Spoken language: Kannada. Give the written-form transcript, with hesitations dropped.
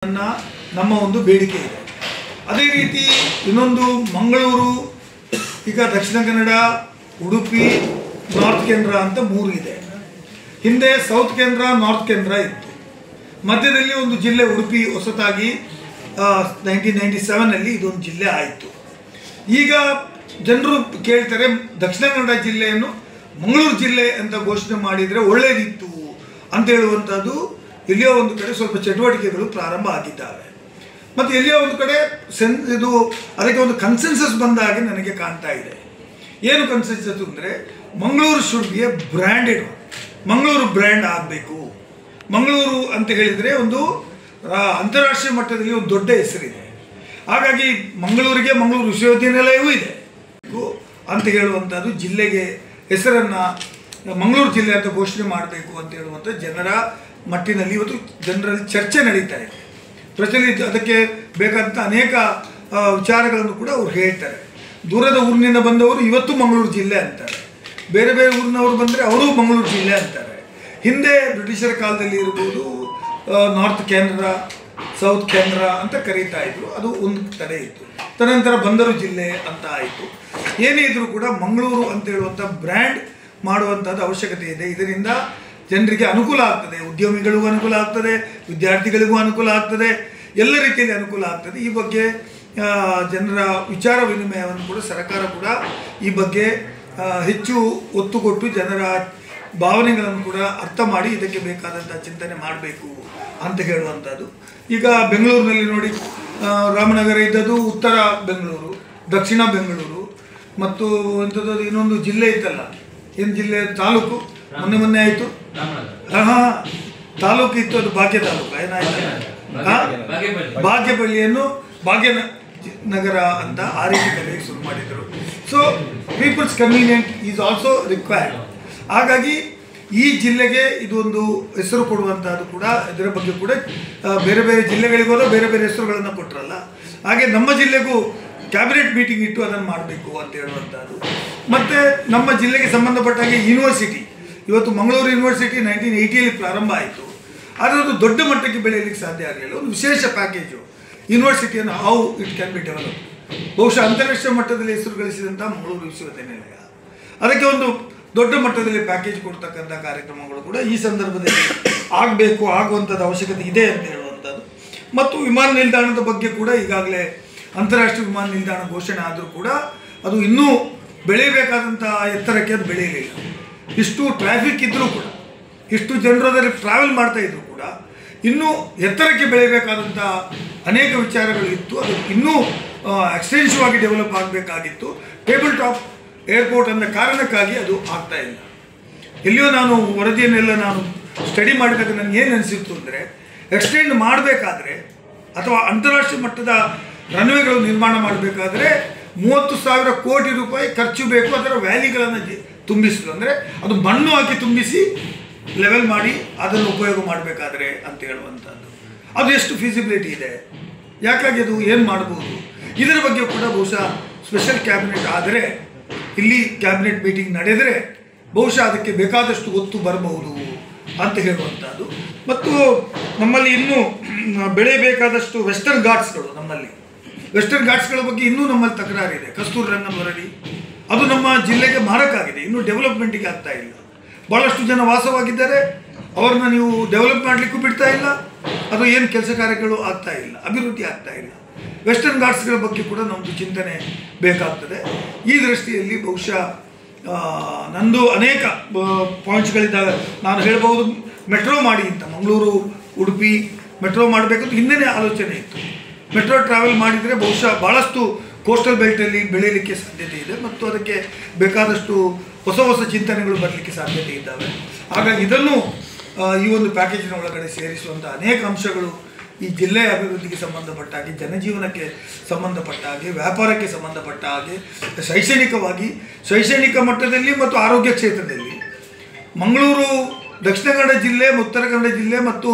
ನಮ್ಮ ಒಂದು ಬೇಡಿಕೆ ಇದೆ. ಅದೇ ರೀತಿ ಇನ್ನೊಂದು ಮಂಗಳೂರು, ಈಗ ದಕ್ಷಿಣ ಕನ್ನಡ, ಉಡುಪಿ, ನಾರ್ತ್ ಕೇಂದ್ರ ಅಂತ ಮೂರು ಇದೆ. ಹಿಂದೆ ಸೌತ್ ಕೇಂದ್ರ, ನಾರ್ತ್ ಕೇಂದ್ರ ಇತ್ತು. ಮಧ್ಯದಲ್ಲಿ ಒಂದು ಜಿಲ್ಲೆ ಉಡುಪಿ ಹೊಸತಾಗಿ 1997ನಲ್ಲಿ ಇದೊಂದು ಜಿಲ್ಲೆ ಆಯಿತು. ಈಗ ಜನರು ಕೇಳ್ತಾರೆ, ದಕ್ಷಿಣ ಕನ್ನಡ ಜಿಲ್ಲೆಯನ್ನು ಮಂಗಳೂರು ಜಿಲ್ಲೆ ಅಂತ ಘೋಷಣೆ ಮಾಡಿದರೆ ಒಳ್ಳೆಯದಿತ್ತು ಅಂತ ಹೇಳುವಂಥದ್ದು ಎಲ್ಲಿಯೋ ಒಂದು ಕಡೆ ಸ್ವಲ್ಪ ಚಟುವಟಿಕೆಗಳು ಪ್ರಾರಂಭ ಆಗಿದ್ದಾವೆ. ಮತ್ತು ಎಲ್ಲಿಯೋ ಒಂದು ಕಡೆ ಇದು ಅದಕ್ಕೆ ಒಂದು ಕನ್ಸೆನ್ಸಸ್ ಬಂದ ಹಾಗೆ ನನಗೆ ಕಾಣ್ತಾ ಇದೆ. ಏನು ಕನ್ಸೆನ್ಸಸ್ ಅಂದರೆ, Mangaluru should be A branded, Mangaluru brand ಆಗಬೇಕು. ಮಂಗಳೂರು ಅಂತ ಹೇಳಿದರೆ ಒಂದು ಅಂತಾರಾಷ್ಟ್ರೀಯ ಮಟ್ಟದಲ್ಲಿ ಒಂದು ದೊಡ್ಡ ಹೆಸರಿದೆ. ಹಾಗಾಗಿ ಮಂಗಳೂರಿಗೆ ಮಂಗಳೂರು ವಿಶ್ವವಿದ್ಯಾನಿಲಯವೂ ಇದೆ ಅಂತ ಹೇಳುವಂಥದ್ದು, ಜಿಲ್ಲೆಗೆ ಹೆಸರನ್ನು ಮಂಗಳೂರು ಜಿಲ್ಲೆ ಅಂತ ಘೋಷಣೆ ಮಾಡಬೇಕು ಅಂತ ಹೇಳುವಂಥ ಜನರ ಮಟ್ಟಿನಲ್ಲಿ ಇವತ್ತು ಜನರಲ್ಲಿ ಚರ್ಚೆ ನಡೀತಾ ಇದೆ. ಪ್ರಚಲಿತ ಅದಕ್ಕೆ ಬೇಕಾದಂಥ ಅನೇಕ ವಿಚಾರಗಳನ್ನು ಕೂಡ ಅವ್ರು ಹೇಳ್ತಾರೆ. ದೂರದ ಊರಿನಿಂದ ಬಂದವರು ಇವತ್ತು ಮಂಗಳೂರು ಜಿಲ್ಲೆ ಅಂತಾರೆ, ಬೇರೆ ಬೇರೆ ಊರಿನವರು ಬಂದರೆ ಅವರು ಮಂಗಳೂರು ಜಿಲ್ಲೆ ಅಂತಾರೆ. ಹಿಂದೆ ಬ್ರಿಟಿಷರ ಕಾಲದಲ್ಲಿ ಇರ್ಬೋದು ನಾರ್ತ್ ಕೇಂದ್ರ, ಸೌತ್ ಕೇಂದ್ರ ಅಂತ ಕರೀತಾ ಇದ್ರು, ಅದು ಒಂದು ಕಡೆ ಇತ್ತು. ತದನಂತರ ಬಂದರು ಜಿಲ್ಲೆ ಅಂತ ಆಯಿತು. ಏನೇ ಇದ್ರೂ ಕೂಡ ಮಂಗಳೂರು ಅಂತ ಹೇಳುವಂಥ ಬ್ರ್ಯಾಂಡ್ ಮಾಡುವಂಥದ್ದು ಅವಶ್ಯಕತೆ ಇದೆ. ಇದರಿಂದ ಜನರಿಗೆ ಅನುಕೂಲ ಆಗ್ತದೆ, ಉದ್ಯಮಿಗಳಿಗೂ ಅನುಕೂಲ ಆಗ್ತದೆ, ವಿದ್ಯಾರ್ಥಿಗಳಿಗೂ ಅನುಕೂಲ ಆಗ್ತದೆ, ಎಲ್ಲ ರೀತಿಯಲ್ಲಿ ಅನುಕೂಲ ಆಗ್ತದೆ. ಈ ಬಗ್ಗೆ ಜನರ ವಿಚಾರ ವಿನಿಮಯವನ್ನು ಕೂಡ ಸರ್ಕಾರ ಕೂಡ ಈ ಬಗ್ಗೆ ಹೆಚ್ಚು ಒತ್ತು ಕೊಟ್ಟು ಜನರ ಭಾವನೆಗಳನ್ನು ಕೂಡ ಅರ್ಥ ಮಾಡಿ ಇದಕ್ಕೆ ಬೇಕಾದಂಥ ಚಿಂತನೆ ಮಾಡಬೇಕು ಅಂತ ಹೇಳುವಂಥದ್ದು. ಈಗ ಬೆಂಗಳೂರಿನಲ್ಲಿ ನೋಡಿ, ರಾಮನಗರ ಇದ್ದದ್ದು ಉತ್ತರ ಬೆಂಗಳೂರು, ದಕ್ಷಿಣ ಬೆಂಗಳೂರು, ಮತ್ತು ಎಂಥದ್ದು ಇನ್ನೊಂದು ಜಿಲ್ಲೆ ಇತ್ತಲ್ಲ, ಏನು ಜಿಲ್ಲೆ, ತಾಲೂಕು ಮೊನ್ನೆ ಆಯಿತು, ತಾಲೂಕು ಇತ್ತು, ಅದು ಭಾಗ್ಯ ತಾಲೂಕು, ಏನಾಯ್ತು, ಭಾಗ್ಯಪಳ್ಳಿಯನ್ನು ಭಾಗ್ಯನಗರ ಅಂತ ಆ ರೀತಿ ಕರೆಯಕ್ಕೆ ಶುರು ಮಾಡಿದರು. So peoples convenient is also required. ಹಾಗಾಗಿ ಈ ಜಿಲ್ಲೆಗೆ ಇದು ಒಂದು ಹೆಸರು ಕೊಡುವಂಥದ್ದು ಕೂಡ, ಇದರ ಬಗ್ಗೆ ಕೂಡ ಬೇರೆ ಬೇರೆ ಜಿಲ್ಲೆಗಳಿಗೋಲ್ಲ ಬೇರೆ ಬೇರೆ ಹೆಸರುಗಳನ್ನು ಕೊಟ್ಟರಲ್ಲ, ಹಾಗೆ ನಮ್ಮ ಜಿಲ್ಲೆಗೂ ಕ್ಯಾಬಿನೆಟ್ ಮೀಟಿಂಗ್ ಇಟ್ಟು ಅದನ್ನು ಮಾಡಬೇಕು ಅಂತ ಹೇಳುವಂಥದ್ದು. ಮತ್ತು ನಮ್ಮ ಜಿಲ್ಲೆಗೆ ಸಂಬಂಧಪಟ್ಟಾಗೆ ಯೂನಿವರ್ಸಿಟಿ, ಇವತ್ತು ಮಂಗಳೂರು ಯೂನಿವರ್ಸಿಟಿ 1980ಯಲ್ಲಿ ಪ್ರಾರಂಭ ಆಯಿತು, ಆದರೆ ಅದು ದೊಡ್ಡ ಮಟ್ಟಕ್ಕೆ ಬೆಳೆಯಲಿಕ್ಕೆ ಸಾಧ್ಯ ಆಗಲಿಲ್ಲ. ಒಂದು ವಿಶೇಷ ಪ್ಯಾಕೇಜು ಯೂನಿವರ್ಸಿಟಿಯನ್ನು how it can be develop, ಬಹುಶಃ ಅಂತಾರಾಷ್ಟ್ರೀಯ ಮಟ್ಟದಲ್ಲಿ ಹೆಸರು ಗಳಿಸಿದಂಥ ಮಂಗಳೂರು ವಿಶ್ವವಿದ್ಯಾನಿಲಯ, ಅದಕ್ಕೆ ಒಂದು ದೊಡ್ಡ ಮಟ್ಟದಲ್ಲಿ ಪ್ಯಾಕೇಜ್ ಕೊಡ್ತಕ್ಕಂಥ ಕಾರ್ಯಕ್ರಮಗಳು ಕೂಡ ಈ ಸಂದರ್ಭದಲ್ಲಿ ಆಗಬೇಕು, ಆಗುವಂಥದ್ದು ಅವಶ್ಯಕತೆ ಇದೆ ಅಂತ ಹೇಳುವಂಥದ್ದು. ಮತ್ತು ವಿಮಾನ ನಿಲ್ದಾಣದ ಬಗ್ಗೆ ಕೂಡ ಈಗಾಗಲೇ ಅಂತಾರಾಷ್ಟ್ರೀಯ ವಿಮಾನ ನಿಲ್ದಾಣ ಘೋಷಣೆ ಆದರೂ ಕೂಡ ಅದು ಇನ್ನೂ ಬೆಳೆಯಬೇಕಾದಂಥ ಎತ್ತರಕ್ಕೆ ಅದು ಬೆಳೆಯಲಿಲ್ಲ. ಇಷ್ಟು ಟ್ರಾಫಿಕ್ ಇದ್ದರೂ ಕೂಡ, ಇಷ್ಟು ಜನರು ಅದರಲ್ಲಿ ಟ್ರಾವೆಲ್ ಮಾಡ್ತಾ ಇದ್ದರೂ ಕೂಡ ಇನ್ನೂ ಎತ್ತರಕ್ಕೆ ಬೆಳೆಯಬೇಕಾದಂಥ ಅನೇಕ ವಿಚಾರಗಳು ಇತ್ತು. ಅದು ಇನ್ನೂ ಎಕ್ಸ್ಟೆನ್ಸಿವ್ ಆಗಿ ಡೆವಲಪ್ ಆಗಬೇಕಾಗಿತ್ತು. ಟೇಬಲ್ ಟಾಪ್ ಏರ್ಪೋರ್ಟ್ ಅನ್ನೋ ಕಾರಣಕ್ಕಾಗಿ ಅದು ಆಗ್ತಾ ಇಲ್ಲ. ಎಲ್ಲಿಯೋ ನಾನು ವರದಿಯನ್ನೆಲ್ಲ ನಾನು ಸ್ಟಡಿ ಮಾಡಿದಾಗ ನನಗೆ ಏನು ಅನಿಸಿತ್ತು ಅಂದರೆ, ಎಕ್ಸ್ಟೆಂಡ್ ಮಾಡಬೇಕಾದ್ರೆ ಅಥವಾ ಅಂತಾರಾಷ್ಟ್ರೀಯ ಮಟ್ಟದ ರನ್ವೇಗಳು ನಿರ್ಮಾಣ ಮಾಡಬೇಕಾದ್ರೆ 30,000 ಕೋಟಿ ರೂಪಾಯಿ ಖರ್ಚು ಬೇಕು. ಅದರ ವ್ಯಾಲಿಗಳನ್ನು ತುಂಬಿಸಲು, ಅಂದರೆ ಅದು ಮಣ್ಣು ಹಾಕಿ ತುಂಬಿಸಿ ಲೆವೆಲ್ ಮಾಡಿ ಅದನ್ನು ಉಪಯೋಗ ಮಾಡಬೇಕಾದ್ರೆ ಅಂತ ಹೇಳುವಂಥದ್ದು, ಅದು ಎಷ್ಟು ಫೀಸಿಬಿಲಿಟಿ ಇದೆ, ಯಾಕಾಗಿ ಅದು ಏನು ಮಾಡ್ಬೋದು, ಇದರ ಬಗ್ಗೆ ಕೂಡ ಬಹುಶಃ ಸ್ಪೆಷಲ್ ಕ್ಯಾಬಿನೆಟ್ ಆದರೆ, ಇಲ್ಲಿ ಕ್ಯಾಬಿನೆಟ್ ಮೀಟಿಂಗ್ ನಡೆದರೆ ಬಹುಶಃ ಅದಕ್ಕೆ ಬೇಕಾದಷ್ಟು ಒತ್ತು ಬರಬಹುದು ಅಂತ ಹೇಳುವಂಥದ್ದು. ಮತ್ತು ನಮ್ಮಲ್ಲಿ ಇನ್ನೂ ಬೆಳೆಯಬೇಕಾದಷ್ಟು ವೆಸ್ಟರ್ನ್ ಘಾಟ್ಸ್ಗಳು, ನಮ್ಮಲ್ಲಿ ವೆಸ್ಟರ್ನ್ ಘಾಟ್ಸ್ಗಳ ಬಗ್ಗೆ ಇನ್ನೂ ನಮ್ಮಲ್ಲಿ ತಕರಾರಿದೆ. ಕಸ್ತೂರಿ ರಂಗನ್ ವರದಿ ಅದು ನಮ್ಮ ಜಿಲ್ಲೆಗೆ ಮಾರಕಾಗಿದೆ, ಇನ್ನೂ ಡೆವಲಪ್ಮೆಂಟಿಗೆ ಆಗ್ತಾ ಇಲ್ಲ. ಭಾಳಷ್ಟು ಜನ ವಾಸವಾಗಿದ್ದಾರೆ, ಅವ್ರನ್ನ ನೀವು ಡೆವಲಪ್ ಮಾಡಲಿಕ್ಕೂ ಬಿಡ್ತಾ ಇಲ್ಲ, ಅದು ಏನು ಕೆಲಸ ಕಾರ್ಯಗಳು ಆಗ್ತಾ ಇಲ್ಲ, ಅಭಿವೃದ್ಧಿ ಆಗ್ತಾ ಇಲ್ಲ. ವೆಸ್ಟರ್ನ್ ಘಾಟ್ಸ್ಗಳ ಬಗ್ಗೆ ಕೂಡ ನಮ್ಮದು ಚಿಂತನೆ ಬೇಕಾಗ್ತದೆ. ಈ ದೃಷ್ಟಿಯಲ್ಲಿ ಬಹುಶಃ ನಂದು ಅನೇಕ ಪಾಯಿಂಟ್ಸ್ಗಳಿದ್ದಾವೆ. ನಾನು ಹೇಳ್ಬೋದು, ಮೆಟ್ರೋ ಮಾಡಿ ಅಂತ, ಮಂಗಳೂರು ಉಡುಪಿ ಮೆಟ್ರೋ ಮಾಡಬೇಕಂತ ಹಿಂದೆಯೇ ಆಲೋಚನೆ ಇತ್ತು. ಮೆಟ್ರೋ ಟ್ರಾವೆಲ್ ಮಾಡಿದರೆ ಬಹುಶಃ ಭಾಳಷ್ಟು ಕೋಸ್ಟಲ್ ಬೆಲ್ಟಲ್ಲಿ ಬೆಳೆಯಲಿಕ್ಕೆ ಸಾಧ್ಯತೆ ಇದೆ, ಮತ್ತು ಅದಕ್ಕೆ ಬೇಕಾದಷ್ಟು ಹೊಸ ಹೊಸ ಚಿಂತನೆಗಳು ಬರಲಿಕ್ಕೆ ಸಾಧ್ಯತೆ ಇದ್ದಾವೆ. ಹಾಗಾಗಿ ಇದನ್ನು ಈ ಒಂದು ಪ್ಯಾಕೇಜಿನ ಒಳಗಡೆ ಸೇರಿಸುವಂಥ ಅನೇಕ ಅಂಶಗಳು ಈ ಜಿಲ್ಲೆಯ ಅಭಿವೃದ್ಧಿಗೆ ಸಂಬಂಧಪಟ್ಟ ಹಾಗೆ, ಜನಜೀವನಕ್ಕೆ ಸಂಬಂಧಪಟ್ಟ ಹಾಗೆ, ವ್ಯಾಪಾರಕ್ಕೆ ಸಂಬಂಧಪಟ್ಟ ಹಾಗೆ, ಶೈಕ್ಷಣಿಕ ಮಟ್ಟದಲ್ಲಿ ಮತ್ತು ಆರೋಗ್ಯ ಕ್ಷೇತ್ರದಲ್ಲಿ ಮಂಗಳೂರು, ದಕ್ಷಿಣ ಕನ್ನಡ ಜಿಲ್ಲೆ, ಉತ್ತರ ಕನ್ನಡ ಜಿಲ್ಲೆ ಮತ್ತು